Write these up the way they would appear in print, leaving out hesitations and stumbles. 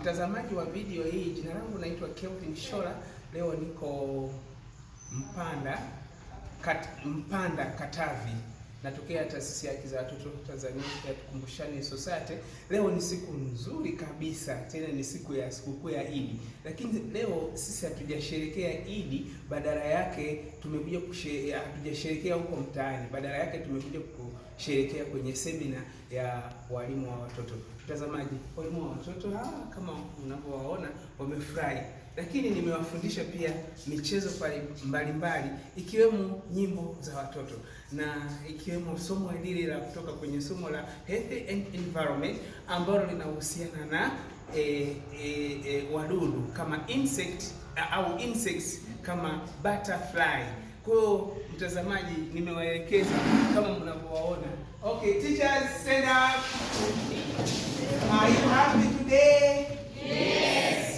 Mtazamaji wa video hii, jina langu naitwa Kelvin Shola. Leo niko Mpanda Katavi. Natokea taasisi ya haki za watoto Tanzania ya Tukumbushane Society. Leo ni siku nzuri kabisa, tena ni siku ya sikukuu ya Idi. Lakini leo sisi hatujasherehekea Idi, badala yake tumekuja hatujasherehekea huko mtaani. Badala yake tumekuja kusherehekea kwenye semina ya walimu wa watoto. Mtazamaji, walimu wa watoto kama unavyowaona wamefurahi. Lakini nimewafundisha pia michezo mbalimbali ikiwemo nyimbo za watoto na ikiwemo somo hili la kutoka kwenye somo la Health and Environment ambalo linahusiana na wadudu kama insects kama butterfly. Kwa hiyo mtazamaji, nimewaelekeza kama mnavyowaona. Okay, teachers, stand up. Are you happy today? Yes.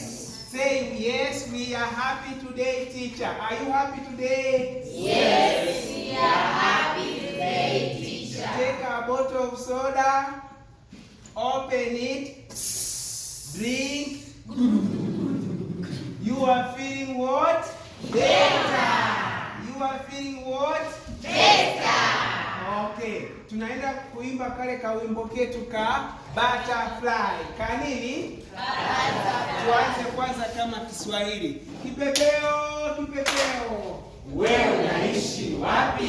Say yes, we are happy today, teacher. Are you happy today? Yes, we are happy today, teacher. Take a bottle of soda, open it, drink. You are feeling what? Better. You are feeling what? Better. Okay, tunaenda kuimba kale kawimbo ketu ka butterfly. Kanini? Tuanze kwanza kama Kiswahili. Kipepeo, kipepeo, Wewe unaishi wapi?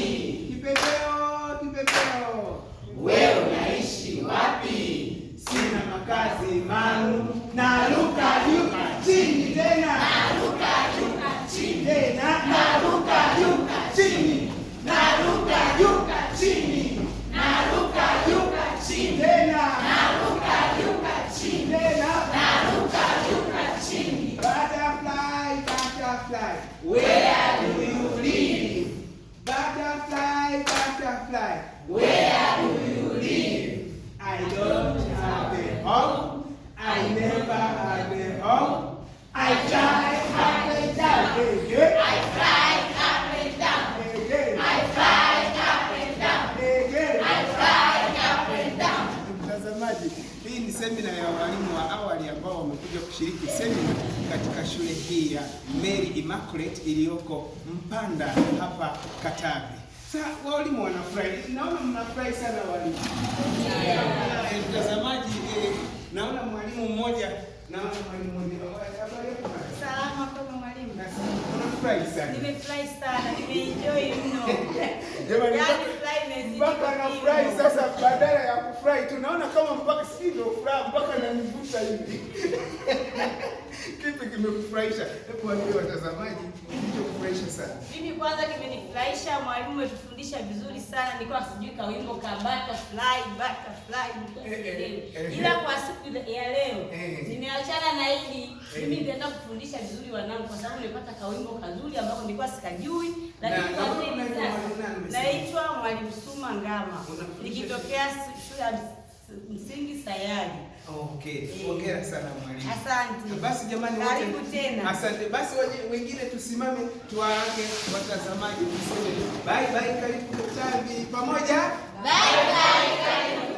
kipepeo, kipepeo, Wewe unaishi wapi? sina makazi maalum, naruka juu chini tena, Naruka juu chini. tena Naruka juu chini, Naruka juu chini. Naruka juu chini. tena Naruka juu chini. tena. Naruka juu chini. Butterfly, butterfly, Where do you live? Butterfly, butterfly, Where do you live? I don't have a home. I never had a home. I fly up and down. Again, I fly up and down. again, I fly up and down. again. I fly up and down. Mtazamaji, hii ni semina ya walimu wa awali ambao wamekuja kushiriki semina katika shule hii ya Mary Immaculate iliyoko Mpanda hapa Katavi. Sasa walimu wanafurahi. Naona mnafurahi sana walimu. Mtazamaji, naona mwalimu mmoja, habari yako? Salama kama mwalimu. Unafurahi sana. Nimefurahi sana, nimeenjoy mno. Jamani, Yaani furahi imezidi. mpaka anafurahi sasa, badala ya kufurahi tunaona kama mpaka sisi ndio furaha, mpaka ananivuta hivi. Kipi kimekufurahisha? Hebu waambie watazamaji kilichokufurahisha sana. Mimi kwanza kimenifurahisha, mwalimu ametufundisha vizuri sana. Nilikuwa sijui kawimbo ka butterfly. Ila kwa siku ya leo nimeachana na hili. Mimi nitaenda kufundisha vizuri wanangu kwa sababu nimepata kawimbo kazuri ambako nilikuwa sikajui, lakini kwa nini sasa naitwa Mwalimu Suma Ngama. Nikitokea shule ya msingi Sayari. Okay, hongera sana mwalimu. Asante. Basi jamani, karibu tena. Asante. Basi wengine tusimame tuwaage watazamaji tuseme bye bye, karibu Katavi pamoja. Bye bye, karibu.